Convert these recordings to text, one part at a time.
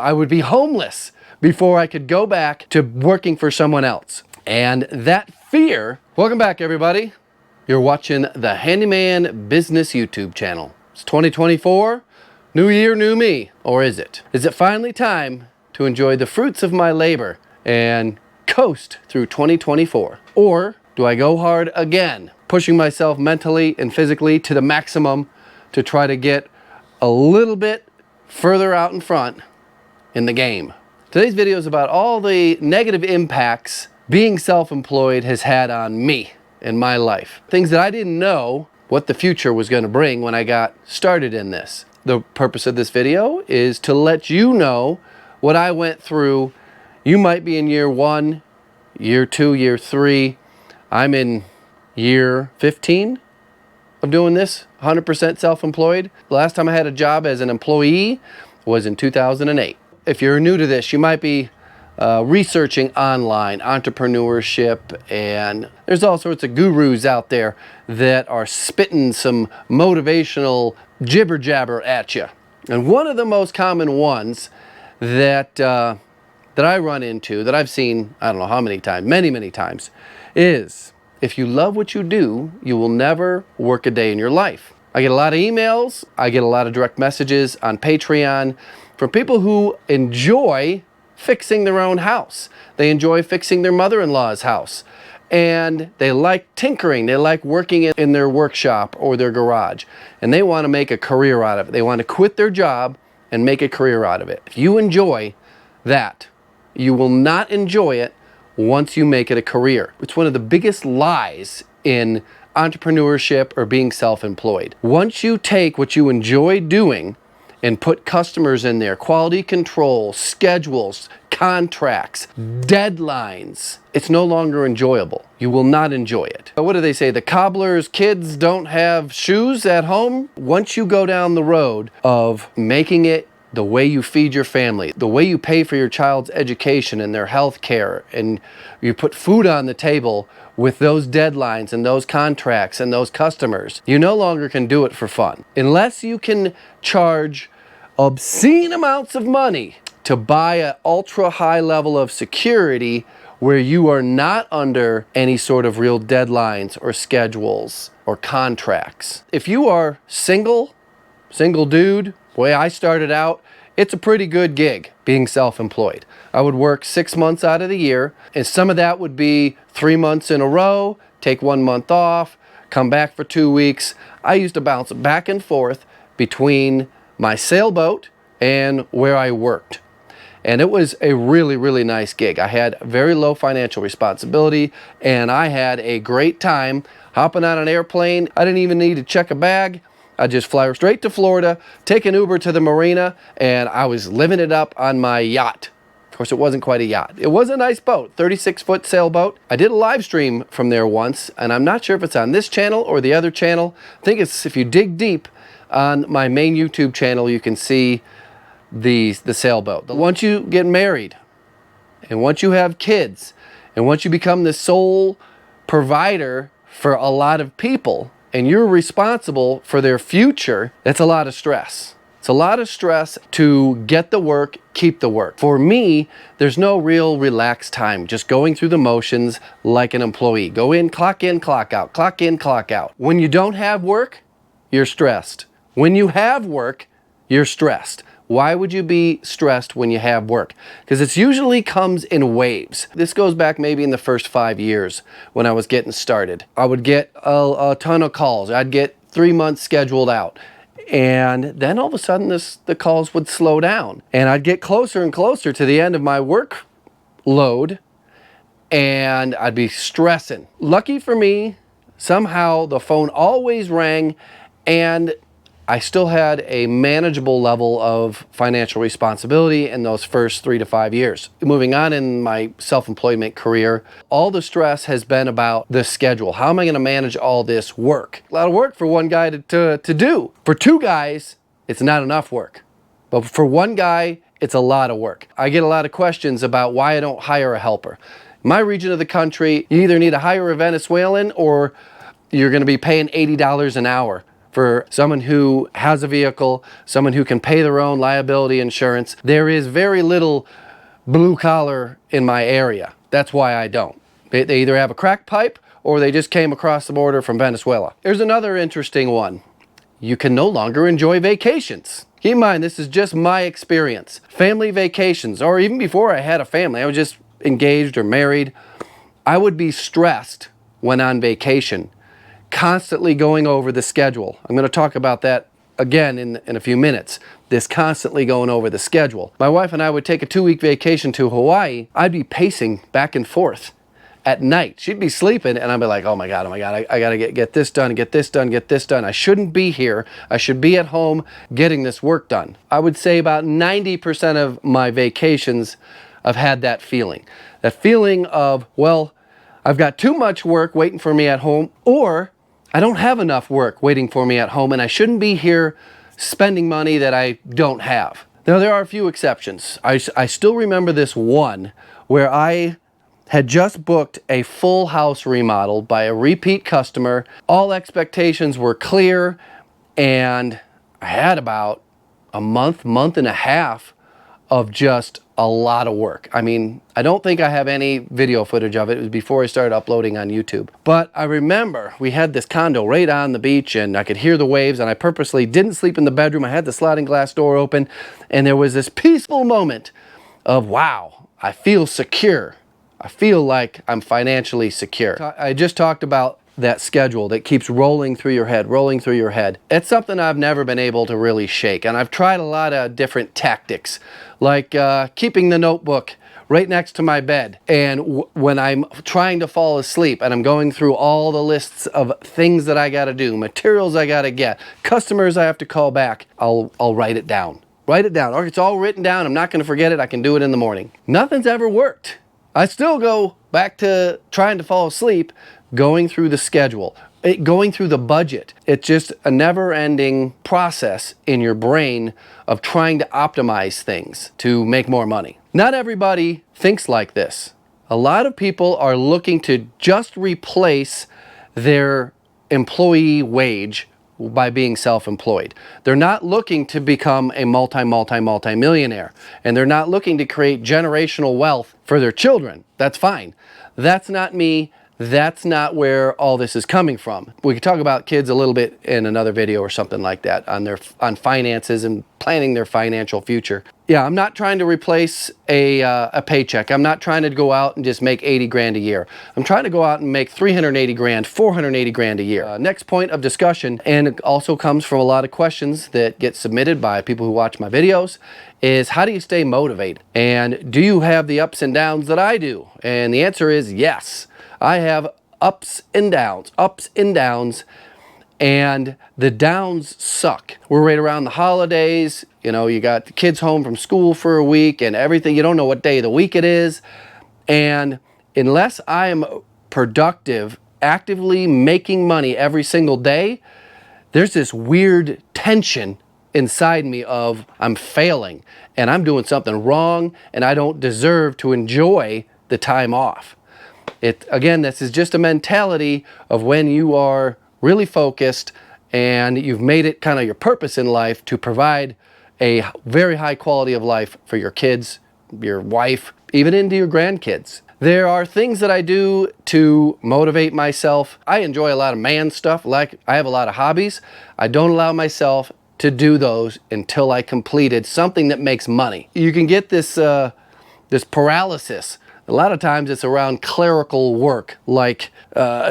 I would be homeless before I could go back to working for someone else. And that fear, welcome back everybody. You're watching the Handyman Business YouTube channel. It's 2024, new year, new me. Or is it? Is it finally time to enjoy the fruits of my labor and coast through 2024? Or do I go hard again, pushing myself mentally and physically to the maximum to try to get a little bit further out in front in the game? Today's video is about all the negative impacts being self-employed has had on me in my life. Things that I didn't know what the future was going to bring when I got started in this. The purpose of this video is to let you know what I went through. You might be in year 1, year 2, year 3. I'm in year 15 of doing this, 100% self-employed. The last time I had a job as an employee was in 2008. If you're new to this, you might be researching online entrepreneurship, and there's all sorts of gurus out there that are spitting some motivational jibber jabber at you. And one of the most common ones that I run into, that I've seen, I don't know how many times, many times, is if you love what you do, you will never work a day in your life. I get a lot of emails, I get a lot of direct messages on Patreon from people who enjoy fixing their own house. They enjoy fixing their mother-in-law's house. And they like tinkering. They like working in their workshop or their garage. And they want to make a career out of it. They want to quit their job and make a career out of it. If you enjoy that, you will not enjoy it once you make it a career. It's one of the biggest lies in entrepreneurship or being self-employed. Once you take what you enjoy doing and put customers in there, quality control, schedules, contracts, deadlines, it's no longer enjoyable. You will not enjoy it. What do they say? The cobbler's kids don't have shoes at home? Once you go down the road of making it the way you feed your family, the way you pay for your child's education and their health care, and you put food on the table with those deadlines and those contracts and those customers, you no longer can do it for fun. Unless you can charge obscene amounts of money to buy an ultra high level of security where you are not under any sort of real deadlines or schedules or contracts. If you are single dude, the way I started out, it's a pretty good gig being self-employed. I would work 6 months out of the year, and some of that would be 3 months in a row, take 1 month off, come back for 2 weeks. I used to bounce back and forth between my sailboat and where I worked. And it was a really nice gig. I had very low financial responsibility, and I had a great time hopping on an airplane. I didn't even need to check a bag. I just fly straight to Florida, take an Uber to the marina, and I was living it up on my yacht. Of course, it wasn't quite a yacht. It was a nice boat, 36-foot sailboat. I did a live stream from there once, and I'm not sure if it's on this channel or the other channel. I think it's, if you dig deep on my main YouTube channel, you can see the sailboat. Once you get married, and once you have kids, and once you become the sole provider for a lot of people, and you're responsible for their future, that's a lot of stress. It's a lot of stress to get the work, keep the work. For me, there's no real relaxed time, just going through the motions like an employee. Go in, clock out, clock in, clock out. When you don't have work, you're stressed. When you have work, you're stressed. Why would you be stressed when you have work? Because it usually comes in waves. This goes back maybe in the first 5 years when I was getting started. I would get a ton of calls. I'd get 3 months scheduled out. And then all of a sudden the calls would slow down. And I'd get closer and closer to the end of my work load, and I'd be stressing. Lucky for me, somehow the phone always rang, and I still had a manageable level of financial responsibility in those first 3 to 5 years. Moving on in my self-employment career, all the stress has been about the schedule. How am I going to manage all this work? A lot of work for one guy to do. For 2 guys, it's not enough work. But for 1 guy, it's a lot of work. I get a lot of questions about why I don't hire a helper. In my region of the country, you either need to hire a Venezuelan or you're going to be paying $80 an hour for someone who has a vehicle, someone who can pay their own liability insurance. There is very little blue collar in my area. That's why I don't. They either have a crack pipe or they just came across the border from Venezuela. There's another interesting one. You can no longer enjoy vacations. Keep in mind, this is just my experience. Family vacations, or even before I had a family, I was just engaged or married. I would be stressed when on vacation, constantly going over the schedule. I'm going to talk about that again in a few minutes. This constantly going over the schedule. My wife and I would take a 2-week vacation to Hawaii. I'd be pacing back and forth at night. She'd be sleeping and I'd be like, oh my God, I gotta get this done, get this done, get this done. I shouldn't be here. I should be at home getting this work done. I would say about 90% of my vacations I've had that feeling. That feeling of, well, I've got too much work waiting for me at home, or I don't have enough work waiting for me at home and I shouldn't be here spending money that I don't have. Now there are a few exceptions. I still remember this one where I had just booked a full house remodel by a repeat customer. All expectations were clear, and I had about a month and a half of just a lot of work. I mean, I don't think I have any video footage of it. It was before I started uploading on YouTube. But I remember we had this condo right on the beach and I could hear the waves, and I purposely didn't sleep in the bedroom. I had the sliding glass door open, and there was this peaceful moment of, wow, I feel secure. I feel like I'm financially secure. I just talked about that schedule that keeps rolling through your head, rolling through your head. It's something I've never been able to really shake. And I've tried a lot of different tactics, like keeping the notebook right next to my bed. And when I'm trying to fall asleep and I'm going through all the lists of things that I gotta do, materials I gotta get, customers I have to call back, I'll write it down. Write it down. Or it's all written down. I'm not gonna forget it. I can do it in the morning. Nothing's ever worked. I still go back to trying to fall asleep, going through the schedule, going through the budget. It's just a never-ending process in your brain of trying to optimize things to make more money. Not everybody thinks like this. A lot of people are looking to just replace their employee wage by being self-employed. They're not looking to become a multi-millionaire, and they're not looking to create generational wealth for their children. That's fine. That's not me. That's not where all this is coming from. We could talk about kids a little bit in another video or something like that on finances and planning their financial future. Yeah, I'm not trying to replace a paycheck. I'm not trying to go out and just make 80 grand a year. I'm trying to go out and make 380 grand, 480 grand a year. Next point of discussion, and it also comes from a lot of questions that get submitted by people who watch my videos, is how do you stay motivated? And do you have the ups and downs that I do? And the answer is yes. I have ups and downs, and the downs suck. We're right around the holidays. You know, you got the kids home from school for a week and everything. You don't know what day of the week it is. And unless I am productive, actively making money every single day, there's this weird tension inside me of I'm failing and I'm doing something wrong and I don't deserve to enjoy the time off. Again, this is just a mentality of when you are really focused and you've made it kind of your purpose in life to provide a very high quality of life for your kids, your wife, even into your grandkids. There are things that I do to motivate myself. I enjoy a lot of man stuff. Like I have a lot of hobbies. I don't allow myself to do those until I completed something that makes money. You can get this paralysis. A lot of times it's around clerical work, like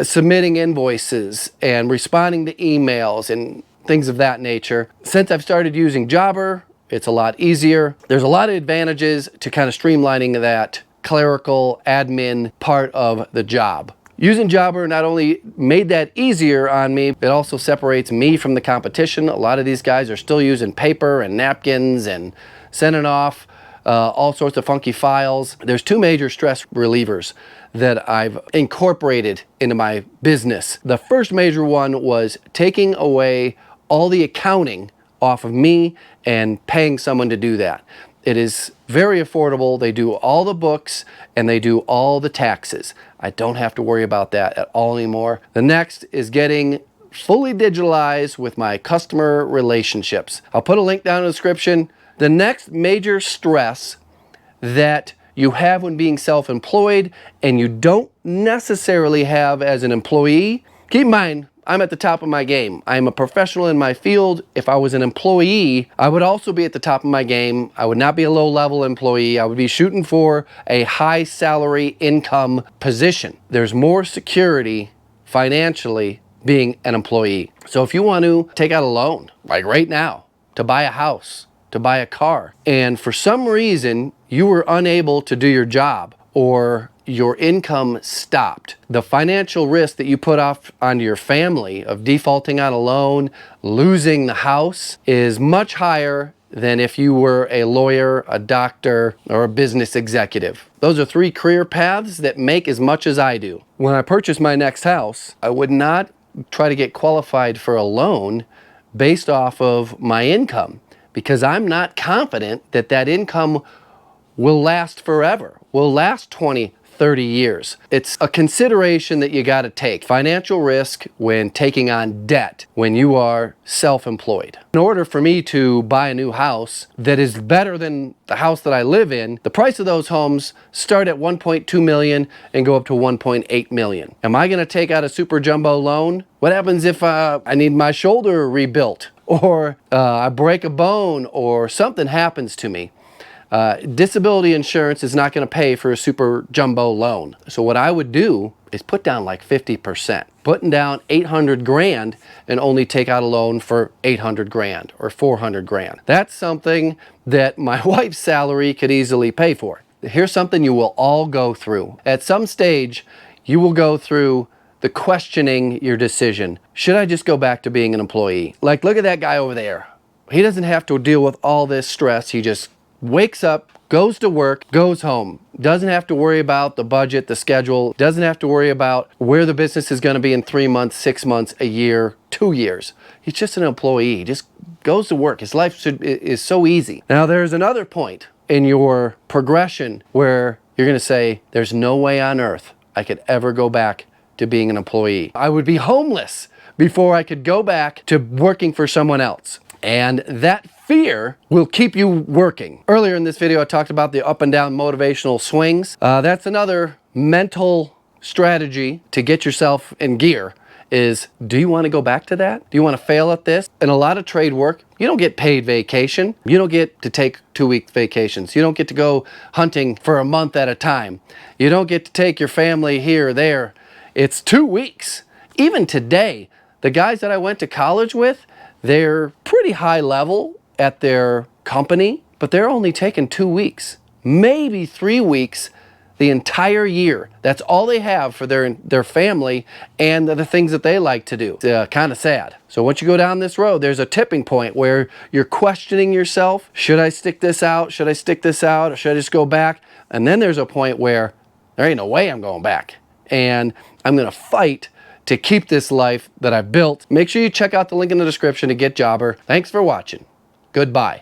submitting invoices and responding to emails and things of that nature. Since I've started using Jobber, it's a lot easier. There's a lot of advantages to kind of streamlining that clerical admin part of the job. Using Jobber not only made that easier on me, it also separates me from the competition. A lot of these guys are still using paper and napkins and sending off all sorts of funky files. There's two major stress relievers that I've incorporated into my business. The first major one was taking away all the accounting off of me and paying someone to do that. It is very affordable. They do all the books and they do all the taxes. I don't have to worry about that at all anymore. The next is getting fully digitalized with my customer relationships. I'll put a link down in the description. The next major stress that you have when being self-employed and you don't necessarily have as an employee, keep in mind, I'm at the top of my game. I'm a professional in my field. If I was an employee, I would also be at the top of my game. I would not be a low-level employee. I would be shooting for a high salary income position. There's more security financially being an employee. So if you want to take out a loan, like right now, to buy a house, to buy a car, and for some reason you were unable to do your job or your income stopped, the financial risk that you put off onto your family of defaulting on a loan, losing the house, is much higher than if you were a lawyer, a doctor, or a business executive. Those are three career paths that make as much as I do. When I purchased my next house, I would not try to get qualified for a loan based off of my income, because I'm not confident that that income will last forever, will last 20, 30 years. It's a consideration that you got to take. Financial risk when taking on debt when you are self-employed. In order for me to buy a new house that is better than the house that I live in, the price of those homes start at 1.2 million and go up to 1.8 million. Am I going to take out a super jumbo loan? What happens if I need my shoulder rebuilt, or I break a bone, or something happens to me? Disability insurance is not going to pay for a super jumbo loan. So what I would do is put down like 50%. Putting down 800 grand and only take out a loan for 800 grand or 400 grand. That's something that my wife's salary could easily pay for. Here's something you will all go through. At some stage, you will go through the questioning your decision. Should I just go back to being an employee? Like, look at that guy over there. He doesn't have to deal with all this stress. He just wakes up, goes to work, goes home. Doesn't have to worry about the budget, the schedule. Doesn't have to worry about where the business is going to be in 3 months, 6 months, a year, 2 years. He's just an employee. He just goes to work. His life is so easy. Now, there's another point in your progression where you're going to say, there's no way on earth I could ever go back to being an employee. I would be homeless before I could go back to working for someone else. And that fear will keep you working. Earlier in this video, I talked about the up and down motivational swings. That's another mental strategy to get yourself in gear is, do you want to go back to that? Do you want to fail at this? In a lot of trade work, you don't get paid vacation. You don't get to take 2-week vacations. You don't get to go hunting for a month at a time. You don't get to take your family here or there. It's 2 weeks. Even today, the guys that I went to college with, they're pretty high level at their company, but they're only taking 2 weeks, maybe 3 weeks the entire year. That's all they have for their family and the things that they like to do. It's kind of sad. So once you go down this road, there's a tipping point where you're questioning yourself. Should I stick this out? Should I stick this out? Or should I just go back? And then there's a point where there ain't no way I'm going back. And I'm going to fight to keep this life that I built. Make sure you check out the link in the description to get Jobber. Thanks for watching. Goodbye.